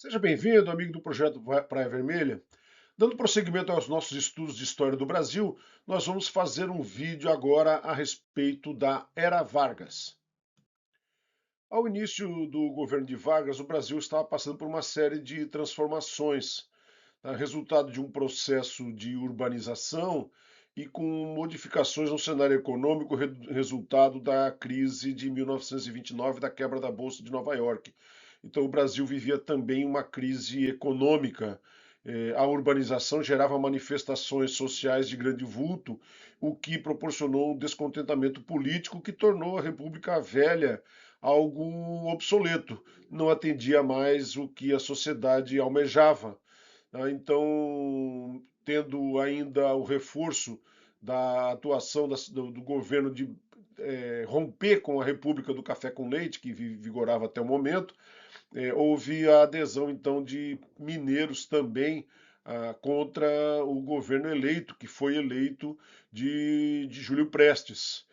Seja bem-vindo, amigo do projeto Praia Vermelha. Dando prosseguimento aos nossos estudos de história do Brasil, nós vamos fazer um vídeo agora a respeito da Era Vargas. Ao início do governo de Vargas, o Brasil estava passando por uma série de transformações, tá? Resultado de um processo de urbanização e com modificações no cenário econômico, resultado da crise de 1929, da quebra da Bolsa de Nova York. Então, o Brasil vivia também uma crise econômica. A urbanização gerava manifestações sociais de grande vulto, o que proporcionou um descontentamento político que tornou a República Velha algo obsoleto, não atendia mais o que a sociedade almejava. Tá? Então, tendo ainda o reforço da atuação do governo de romper com a República do Café com Leite, que vigorava até o momento, houve a adesão então de mineiros também contra o governo eleito, que foi eleito de Júlio Prestes.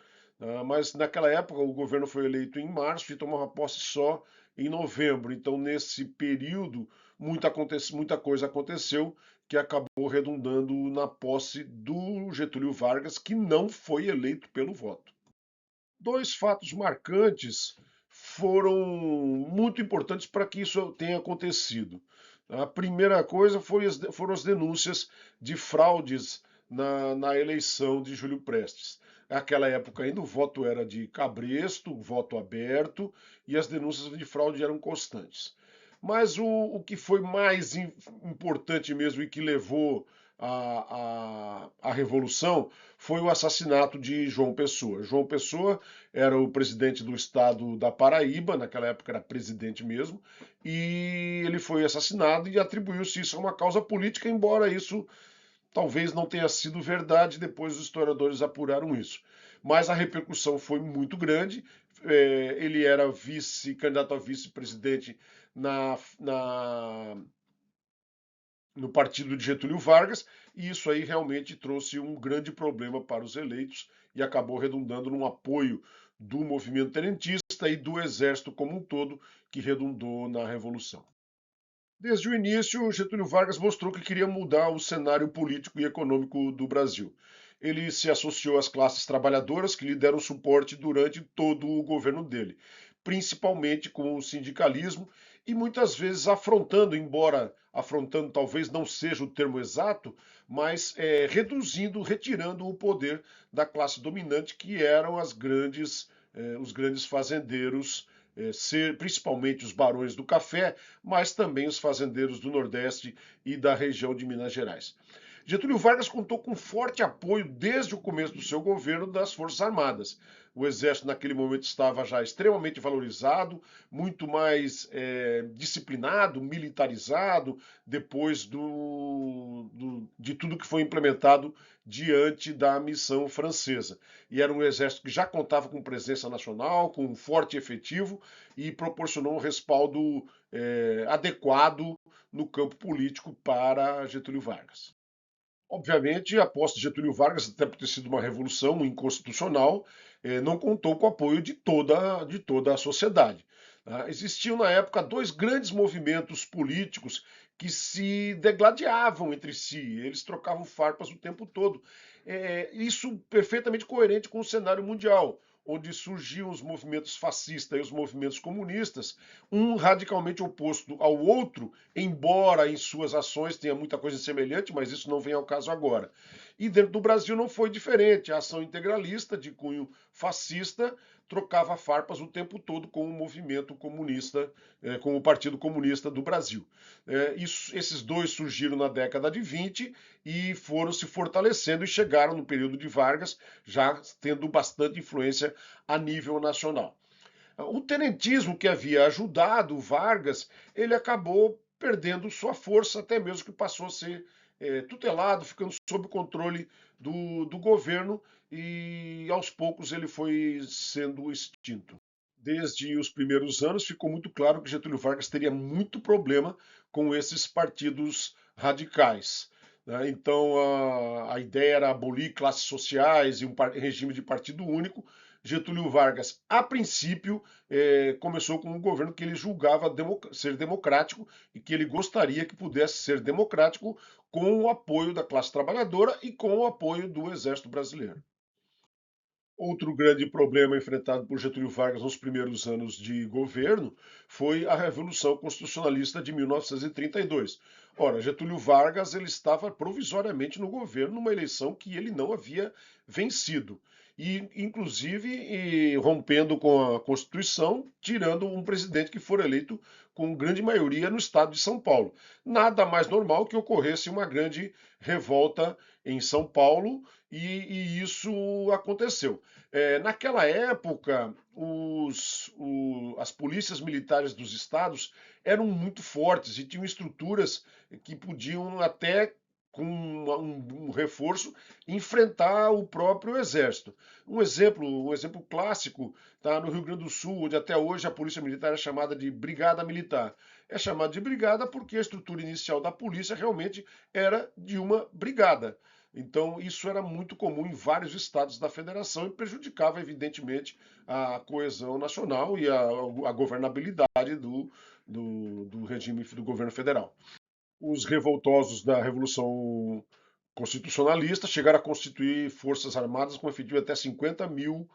Mas naquela época o governo foi eleito em março e tomava posse só em novembro. Então, nesse período, muita coisa aconteceu que acabou redundando na posse do Getúlio Vargas, que não foi eleito pelo voto. Dois fatos marcantes foram muito importantes para que isso tenha acontecido. A primeira coisa foram as denúncias de fraudes na eleição de Júlio Prestes. Naquela época ainda o voto era de cabresto, voto aberto, e as denúncias de fraude eram constantes. Mas o que foi mais importante mesmo e que levou a Revolução foi o assassinato de João Pessoa. João Pessoa era o presidente do estado da Paraíba, naquela época era presidente mesmo, e ele foi assassinado e atribuiu-se isso a uma causa política, embora isso talvez não tenha sido verdade, depois os historiadores apuraram isso. Mas a repercussão foi muito grande. Ele era candidato a vice-presidente no partido de Getúlio Vargas, e isso aí realmente trouxe um grande problema para os eleitos e acabou redundando num apoio do movimento tenentista e do exército como um todo, que redundou na Revolução. Desde o início, Getúlio Vargas mostrou que queria mudar o cenário político e econômico do Brasil. Ele se associou às classes trabalhadoras que lhe deram suporte durante todo o governo dele, principalmente com o sindicalismo e muitas vezes afrontando, embora afrontando talvez não seja o termo exato, mas reduzindo, retirando o poder da classe dominante, que eram os grandes fazendeiros, principalmente os barões do café, mas também os fazendeiros do Nordeste e da região de Minas Gerais. Getúlio Vargas contou com forte apoio desde o começo do seu governo das Forças Armadas. O exército naquele momento estava já extremamente valorizado, muito mais disciplinado, militarizado, depois de tudo que foi implementado diante da missão francesa. E era um exército que já contava com presença nacional, com um forte efetivo e proporcionou um respaldo adequado no campo político para Getúlio Vargas. Obviamente, a posse de Getúlio Vargas, até por ter sido uma revolução inconstitucional, não contou com o apoio de toda a sociedade. Tá? Existiam, na época, dois grandes movimentos políticos que se degladiavam entre si, eles trocavam farpas o tempo todo. Isso perfeitamente coerente com o cenário mundial, onde surgiam os movimentos fascistas e os movimentos comunistas, um radicalmente oposto ao outro, embora em suas ações tenha muita coisa semelhante, mas isso não vem ao caso agora. E dentro do Brasil não foi diferente. A ação integralista, de cunho fascista, trocava farpas o tempo todo com o movimento comunista, com o Partido Comunista do Brasil. Esses dois surgiram na década de 20 e foram se fortalecendo e chegaram no período de Vargas, já tendo bastante influência a nível nacional. O tenentismo que havia ajudado Vargas, ele acabou perdendo sua força, até mesmo que passou a ser tutelado, ficando sob o controle do governo e aos poucos ele foi sendo extinto. Desde os primeiros anos ficou muito claro que Getúlio Vargas teria muito problema com esses partidos radicais. Né? Então a ideia era abolir classes sociais e um regime de partido único, Getúlio Vargas, a princípio, começou com um governo que ele julgava ser democrático e que ele gostaria que pudesse ser democrático com o apoio da classe trabalhadora e com o apoio do Exército Brasileiro. Outro grande problema enfrentado por Getúlio Vargas nos primeiros anos de governo foi a Revolução Constitucionalista de 1932. Ora, Getúlio Vargas ele estava provisoriamente no governo numa eleição que ele não havia vencido e, inclusive, rompendo com a Constituição, tirando um presidente que for eleito com grande maioria no estado de São Paulo. Nada mais normal que ocorresse uma grande revolta em São Paulo e isso aconteceu. Naquela época, as polícias militares dos estados eram muito fortes e tinham estruturas que podiam até com um reforço enfrentar o próprio exército. Um exemplo clássico está no Rio Grande do Sul, onde até hoje a polícia militar é chamada de brigada militar. É chamada de brigada porque a estrutura inicial da polícia realmente era de uma brigada. Então, isso era muito comum em vários estados da federação e prejudicava, evidentemente, a coesão nacional e a governabilidade do regime do governo federal. Os revoltosos da Revolução Constitucionalista chegaram a constituir forças armadas com efetivo até 50 mil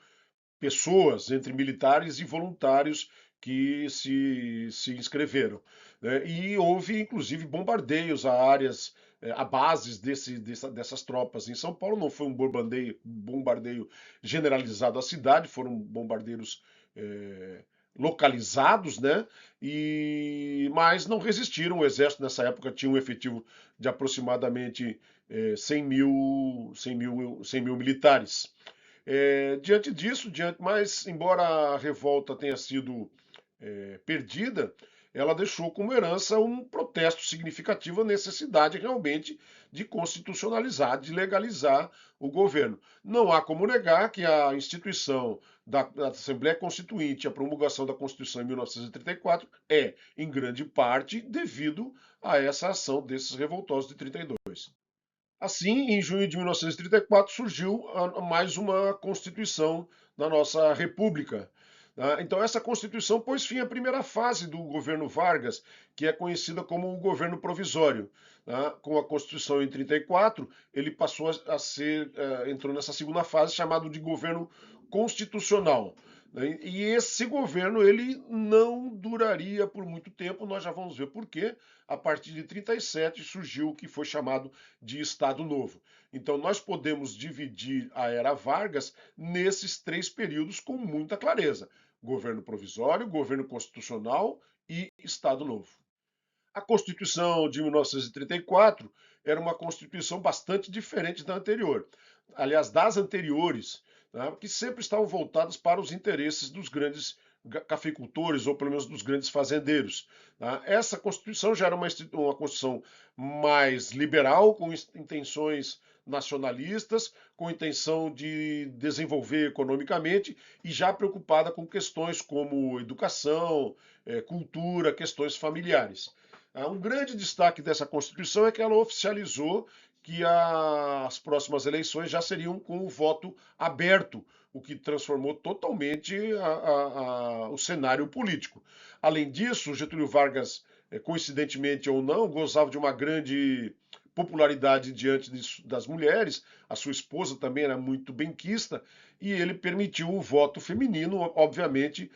pessoas, entre militares e voluntários que se inscreveram. Né? E houve, inclusive, bombardeios a áreas, a bases dessas tropas em São Paulo. Não foi um bombardeio generalizado à cidade, foram bombardeiros localizados, né? Mas não resistiram. O exército nessa época tinha um efetivo de aproximadamente 100 mil militares. Diante disso, mas embora a revolta tenha sido perdida, ela deixou como herança um protesto significativo, a necessidade realmente de constitucionalizar, de legalizar o governo. Não há como negar que a instituição da Assembleia Constituinte, a promulgação da Constituição em 1934, em grande parte, devido a essa ação desses revoltosos de 32. Assim, em junho de 1934 surgiu mais uma Constituição na nossa República. Tá? Então, essa Constituição pôs fim à primeira fase do governo Vargas, que é conhecida como o governo provisório. Tá? Com a Constituição em 34, ele passou a ser, entrou nessa segunda fase, chamado de governo constitucional. Né? E esse governo ele não duraria por muito tempo, nós já vamos ver por quê. A partir de 37 surgiu o que foi chamado de Estado Novo. Então nós podemos dividir a era Vargas nesses três períodos com muita clareza: governo provisório, governo constitucional e Estado Novo. A Constituição de 1934 era uma Constituição bastante diferente da anterior. Aliás, das anteriores, né, que sempre estavam voltadas para os interesses dos grandes cafeicultores, ou pelo menos dos grandes fazendeiros. Tá? Essa Constituição já era uma Constituição mais liberal, com intenções nacionalistas, com intenção de desenvolver economicamente e já preocupada com questões como educação, cultura, questões familiares. Um grande destaque dessa Constituição é que ela oficializou que as próximas eleições já seriam com o voto aberto, o que transformou totalmente o cenário político. Além disso, Getúlio Vargas, coincidentemente ou não, gozava de uma grande popularidade diante das mulheres, a sua esposa também era muito benquista, e ele permitiu o voto feminino, obviamente,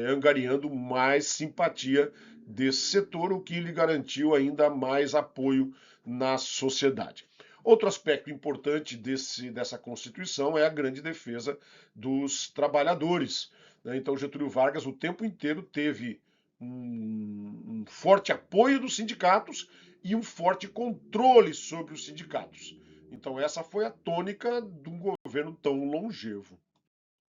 angariando mais simpatia desse setor, o que lhe garantiu ainda mais apoio na sociedade. Outro aspecto importante dessa Constituição é a grande defesa dos trabalhadores. Né? Então, Getúlio Vargas, o tempo inteiro, teve um forte apoio dos sindicatos e um forte controle sobre os sindicatos. Então, essa foi a tônica de um governo tão longevo.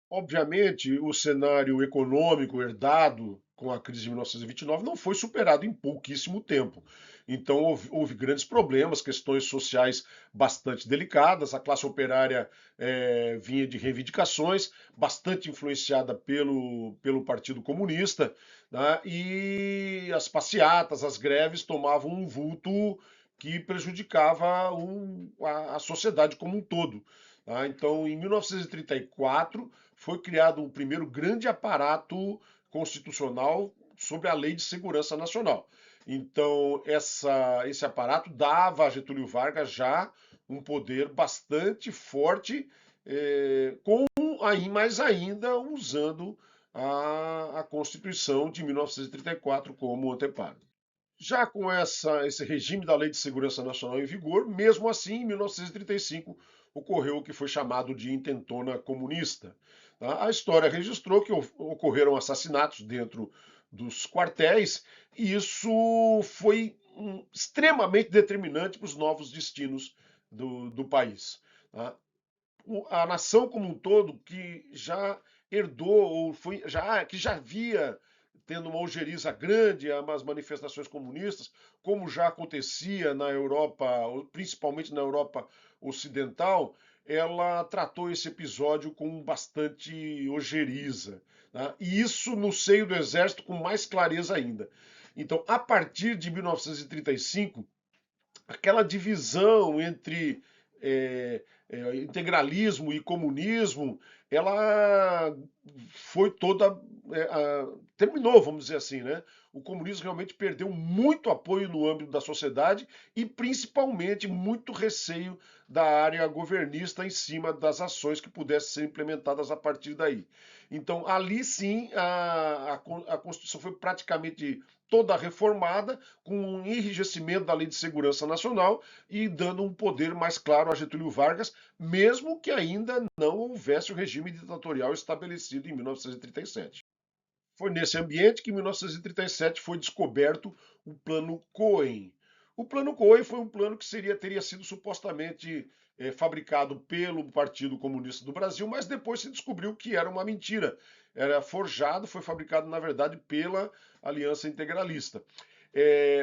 Obviamente, o cenário econômico herdado com a crise de 1929 não foi superado em pouquíssimo tempo. Então, houve grandes problemas, questões sociais bastante delicadas. A classe operária vinha de reivindicações, bastante influenciada pelo Partido Comunista, né? E as passeatas, as greves tomavam um vulto que prejudicava a sociedade como um todo. Tá? Então, em 1934 foi criado o primeiro grande aparato constitucional sobre a Lei de Segurança Nacional. Então, esse aparato dava a Getúlio Vargas já um poder bastante forte, mas ainda usando a Constituição de 1934 como anteparo. Já com esse regime da Lei de Segurança Nacional em vigor, mesmo assim, em 1935, ocorreu o que foi chamado de intentona comunista. Tá? A história registrou que ocorreram assassinatos dentro dos quartéis, e isso foi extremamente determinante para os novos destinos do país. Tá? A nação como um todo, que já herdou, ou que já havia tendo uma ojeriza grande a umas manifestações comunistas, como já acontecia na Europa, principalmente na Europa Ocidental, ela tratou esse episódio com bastante ojeriza. Né? E isso no seio do Exército com mais clareza ainda. Então, a partir de 1935, aquela divisão entre integralismo e comunismo, ela foi toda. Terminou, vamos dizer assim, né? O comunismo realmente perdeu muito apoio no âmbito da sociedade e principalmente muito receio da área governista em cima das ações que pudessem ser implementadas a partir daí. Então, ali sim, a Constituição foi praticamente toda reformada, com um enrijecimento da Lei de Segurança Nacional e dando um poder mais claro a Getúlio Vargas, mesmo que ainda não houvesse o regime ditatorial estabelecido em 1937. Foi nesse ambiente que, em 1937, foi descoberto o Plano Cohen. O Plano Cohen foi um plano que teria sido supostamente fabricado pelo Partido Comunista do Brasil, mas depois se descobriu que era uma mentira. Era forjado, foi fabricado, na verdade, pela Aliança Integralista.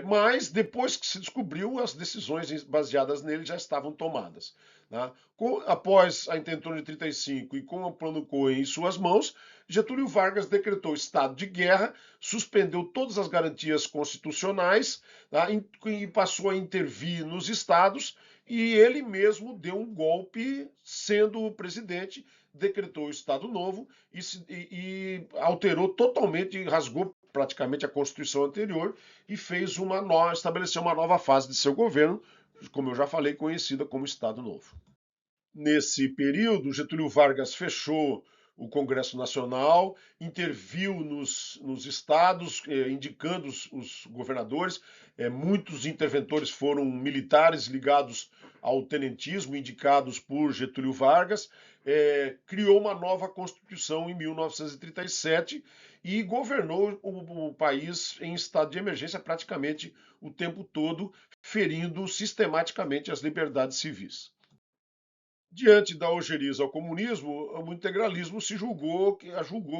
Mas depois que se descobriu, as decisões baseadas nele já estavam tomadas. Né? Após a intentona de 35 e com o Plano Cohen em suas mãos, Getúlio Vargas decretou estado de guerra, suspendeu todas as garantias constitucionais, tá? E passou a intervir nos estados, e ele mesmo deu um golpe sendo o presidente, decretou o Estado Novo e alterou totalmente, rasgou praticamente a Constituição anterior e estabeleceu uma nova fase de seu governo, como eu já falei, conhecida como Estado Novo. Nesse período, Getúlio Vargas fechou o Congresso Nacional, interviu nos estados, indicando os governadores. Muitos interventores foram militares ligados ao tenentismo, indicados por Getúlio Vargas. Criou uma nova Constituição em 1937 e governou o país em estado de emergência praticamente o tempo todo, ferindo sistematicamente as liberdades civis. Diante da ojeriza ao comunismo, o integralismo julgou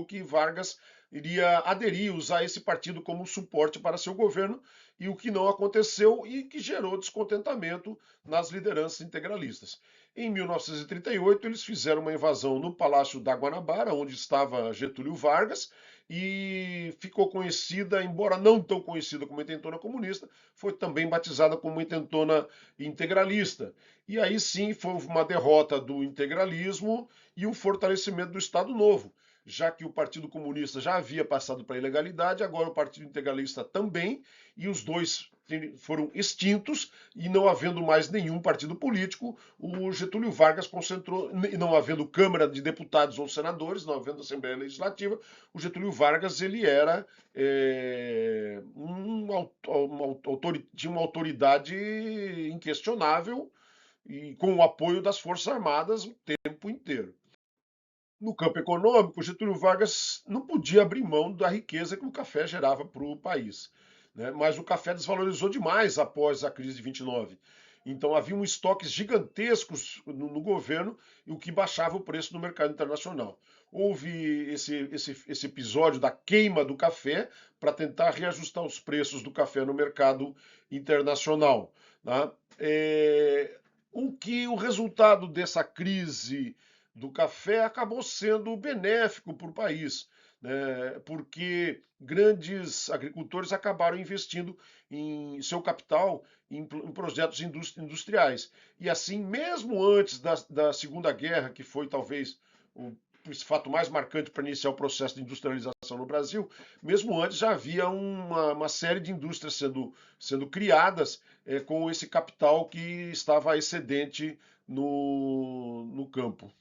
que Vargas iria aderir, usar esse partido como suporte para seu governo, e o que não aconteceu e que gerou descontentamento nas lideranças integralistas. Em 1938, eles fizeram uma invasão no Palácio da Guanabara, onde estava Getúlio Vargas, e ficou conhecida, embora não tão conhecida como intentona comunista, foi também batizada como intentona integralista. E aí sim foi uma derrota do integralismo e um fortalecimento do Estado Novo, já que o Partido Comunista já havia passado para a ilegalidade, agora o Partido Integralista também, e os dois foram extintos, e não havendo mais nenhum partido político, o Getúlio Vargas concentrou, não havendo Câmara de Deputados ou Senadores, não havendo Assembleia Legislativa, o Getúlio Vargas ele era tinha uma autoridade inquestionável e com o apoio das Forças Armadas o tempo inteiro. No campo econômico, Getúlio Vargas não podia abrir mão da riqueza que o café gerava para o país. Né? Mas o café desvalorizou demais após a crise de 29. Então havia estoques gigantescos no governo, o que baixava o preço no mercado internacional. Houve esse episódio da queima do café para tentar reajustar os preços do café no mercado internacional. Né? O resultado dessa crise do café acabou sendo benéfico para o país, né? Porque grandes agricultores acabaram investindo em seu capital em projetos industriais. E assim, mesmo antes da Segunda Guerra, que foi talvez esse fato mais marcante para iniciar o processo de industrialização no Brasil, mesmo antes já havia uma série de indústrias sendo criadas com esse capital que estava excedente no campo.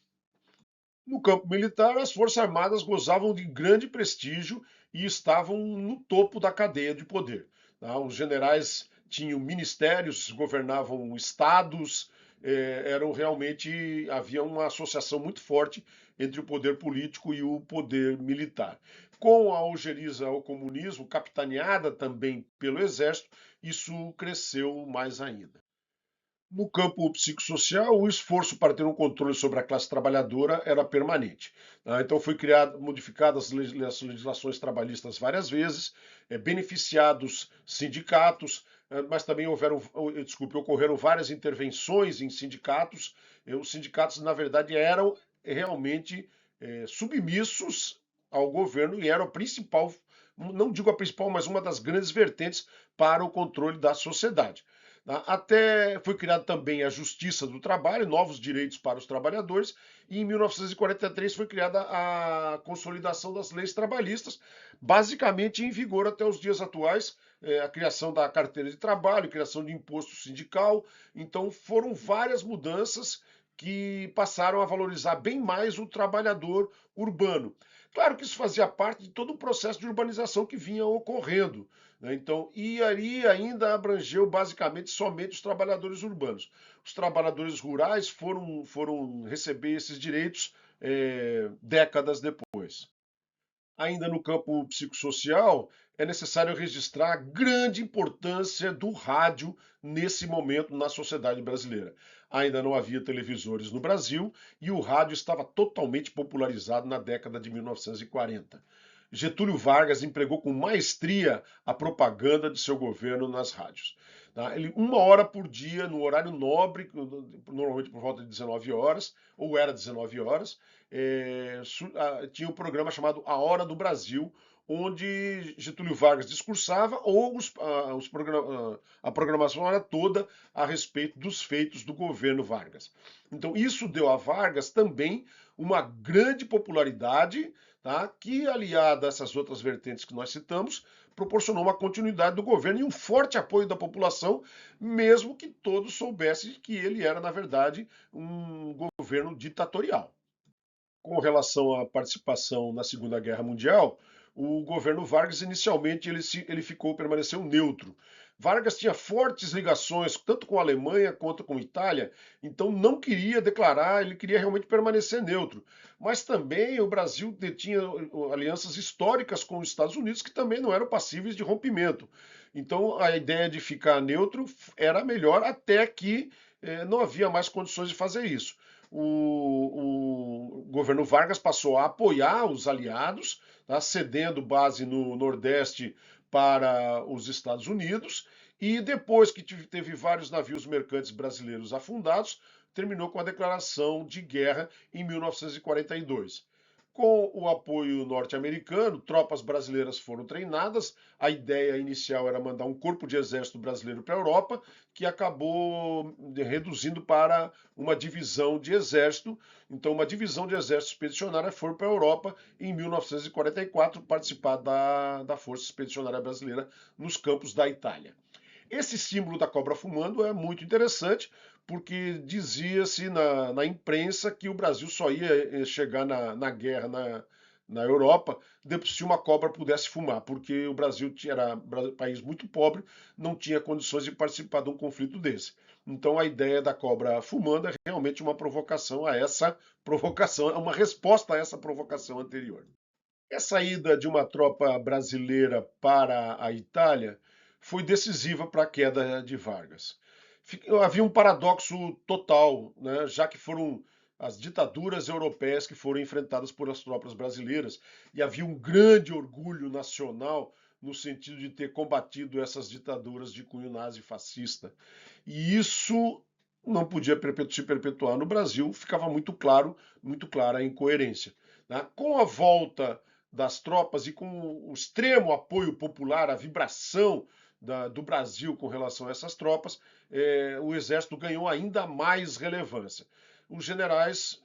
No campo militar, as Forças Armadas gozavam de grande prestígio e estavam no topo da cadeia de poder. Tá? Os generais tinham ministérios, governavam estados, eram realmente havia uma associação muito forte entre o poder político e o poder militar. Com a algeriza ao comunismo, capitaneada também pelo exército, isso cresceu mais ainda. No campo psicossocial, o esforço para ter um controle sobre a classe trabalhadora era permanente. Então, foi modificadas as legislações trabalhistas várias vezes, beneficiados sindicatos, mas também ocorreram várias intervenções em sindicatos. Os sindicatos, na verdade, eram realmente submissos ao governo e eram a principal, não digo a principal, mas uma das grandes vertentes para o controle da sociedade. Até foi criada também a Justiça do Trabalho, novos direitos para os trabalhadores, e em 1943 foi criada a Consolidação das Leis Trabalhistas, basicamente em vigor até os dias atuais, a criação da carteira de trabalho, criação de imposto sindical. Então foram várias mudanças que passaram a valorizar bem mais o trabalhador urbano. Claro que isso fazia parte de todo o processo de urbanização que vinha ocorrendo, né? Então, e aí ainda abrangeu basicamente somente os trabalhadores urbanos. Os trabalhadores rurais foram receber esses direitos décadas depois. Ainda no campo psicossocial, é necessário registrar a grande importância do rádio nesse momento na sociedade brasileira. Ainda não havia televisores no Brasil e o rádio estava totalmente popularizado na década de 1940. Getúlio Vargas empregou com maestria a propaganda de seu governo nas rádios. Ele, 1 hora por dia, no horário nobre, normalmente por volta de 19 horas, ou era 19 horas, tinha um programa chamado A Hora do Brasil, onde Getúlio Vargas discursava ou a programação era toda a respeito dos feitos do governo Vargas. Então isso deu a Vargas também uma grande popularidade, tá? Que, aliada a essas outras vertentes que nós citamos, proporcionou uma continuidade do governo e um forte apoio da população, mesmo que todos soubessem que ele era, na verdade, um governo ditatorial. Com relação à participação na Segunda Guerra Mundial, o governo Vargas inicialmente permaneceu neutro. Vargas tinha fortes ligações tanto com a Alemanha quanto com a Itália, então não queria declarar, ele queria realmente permanecer neutro. Mas também o Brasil detinha alianças históricas com os Estados Unidos que também não eram passíveis de rompimento. Então a ideia de ficar neutro era melhor até que não havia mais condições de fazer isso. O governo Vargas passou a apoiar os aliados, tá, cedendo base no Nordeste para os Estados Unidos, e depois que teve vários navios mercantes brasileiros afundados, terminou com a declaração de guerra em 1942. Com o apoio norte-americano, tropas brasileiras foram treinadas. A ideia inicial era mandar um corpo de exército brasileiro para a Europa, que acabou reduzindo para uma divisão de exército. Então, uma divisão de exército expedicionária foi para a Europa em 1944 participar da Força Expedicionária Brasileira nos campos da Itália. Esse símbolo da cobra fumando é muito interessante, porque dizia-se na imprensa que o Brasil só ia chegar na guerra na Europa se uma cobra pudesse fumar, porque o Brasil era um país muito pobre, não tinha condições de participar de um conflito desse. Então a ideia da cobra fumando é realmente uma provocação a essa provocação, é uma resposta a essa provocação anterior. A saída de uma tropa brasileira para a Itália foi decisiva para a queda de Vargas. Havia um paradoxo total, né, já que foram as ditaduras europeias que foram enfrentadas por as tropas brasileiras, e havia um grande orgulho nacional no sentido de ter combatido essas ditaduras de cunho nazi-fascista. E isso não podia se perpetuar no Brasil, ficava muito clara a incoerência. Né? Com a volta das tropas e com o extremo apoio popular, a vibração do Brasil com relação a essas tropas, o exército ganhou ainda mais relevância. os generais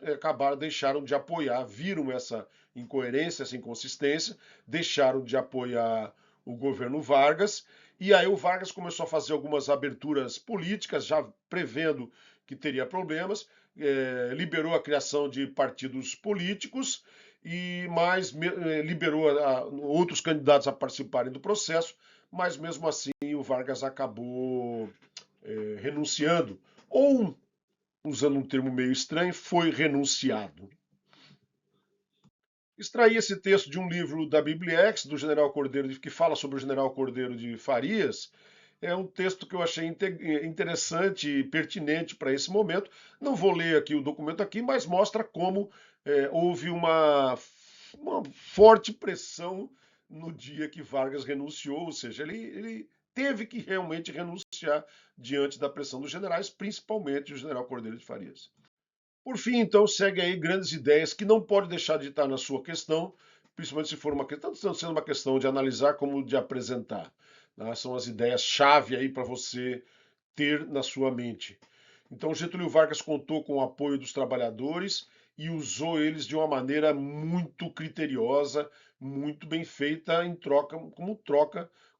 deixaram de apoiar, viram essa incoerência, essa inconsistência, deixaram de apoiar o governo Vargas, e aí o Vargas começou a fazer algumas aberturas políticas, já prevendo que teria problemas, liberou a criação de partidos políticos e liberou outros candidatos a participarem do processo, mas mesmo assim o Vargas acabou renunciando, ou, usando um termo meio estranho, foi renunciado. Extraí esse texto de um livro da Bibliex, do General Cordeiro, que fala sobre o General Cordeiro de Farias. É um texto que eu achei interessante e pertinente para esse momento. Não vou ler aqui o documento aqui, mas mostra como houve uma forte pressão no dia que Vargas renunciou, ou seja, ele teve que realmente renunciar diante da pressão dos generais, principalmente o general Cordeiro de Farias. Por fim, então, segue aí grandes ideias que não pode deixar de estar na sua questão, principalmente se for uma questão, tanto sendo uma questão de analisar como de apresentar. Né? São as ideias-chave aí para você ter na sua mente. Então, Getúlio Vargas contou com o apoio dos trabalhadores e usou eles de uma maneira muito criteriosa, muito bem feita,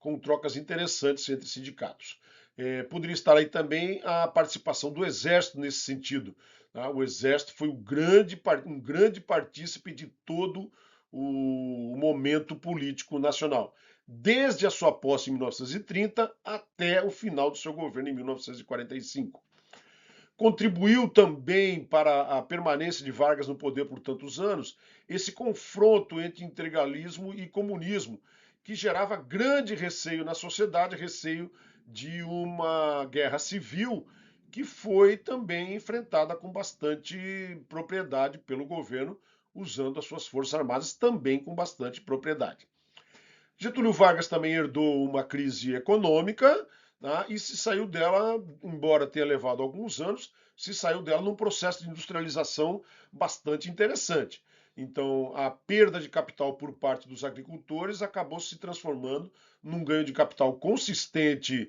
com trocas interessantes entre sindicatos. Poderia estar aí também a participação do Exército nesse sentido. Tá? O Exército foi um grande partícipe de todo o momento político nacional, desde a sua posse em 1930 até o final do seu governo em 1945. Contribuiu também para a permanência de Vargas no poder por tantos anos esse confronto entre integralismo e comunismo, que gerava grande receio na sociedade, receio de uma guerra civil que foi também enfrentada com bastante propriedade pelo governo, usando as suas forças armadas também com bastante propriedade. Getúlio Vargas também herdou uma crise econômica, né, e se saiu dela, embora tenha levado alguns anos, se saiu dela num processo de industrialização bastante interessante. Então, a perda de capital por parte dos agricultores acabou se transformando num ganho de capital consistente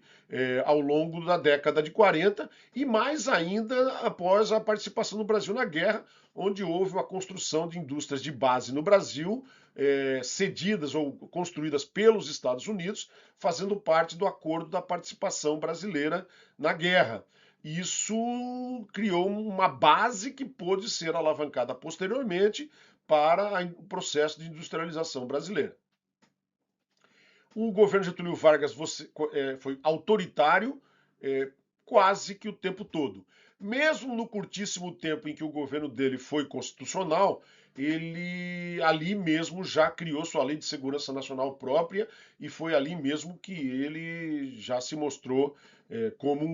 ao longo da década de 40 e mais ainda após a participação do Brasil na guerra, onde houve uma construção de indústrias de base no Brasil, cedidas ou construídas pelos Estados Unidos, fazendo parte do acordo da participação brasileira na guerra. Isso criou uma base que pôde ser alavancada posteriormente para o processo de industrialização brasileira. O governo Getúlio Vargas foi autoritário quase que o tempo todo. Mesmo no curtíssimo tempo em que o governo dele foi constitucional, ele ali mesmo já criou sua lei de segurança nacional própria e foi ali mesmo que ele já se mostrou como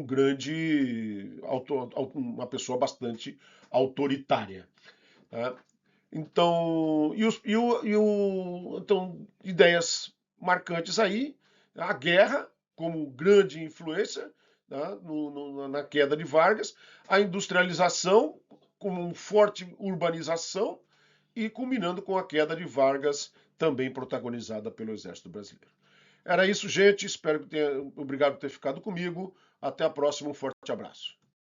uma pessoa bastante autoritária. Tá? Então, então, ideias marcantes aí, a guerra como grande influência, tá, na queda de Vargas, a industrialização como uma forte urbanização e culminando com a queda de Vargas, também protagonizada pelo Exército Brasileiro. Era isso, gente. Obrigado por ter ficado comigo. Até a próxima. Um forte abraço.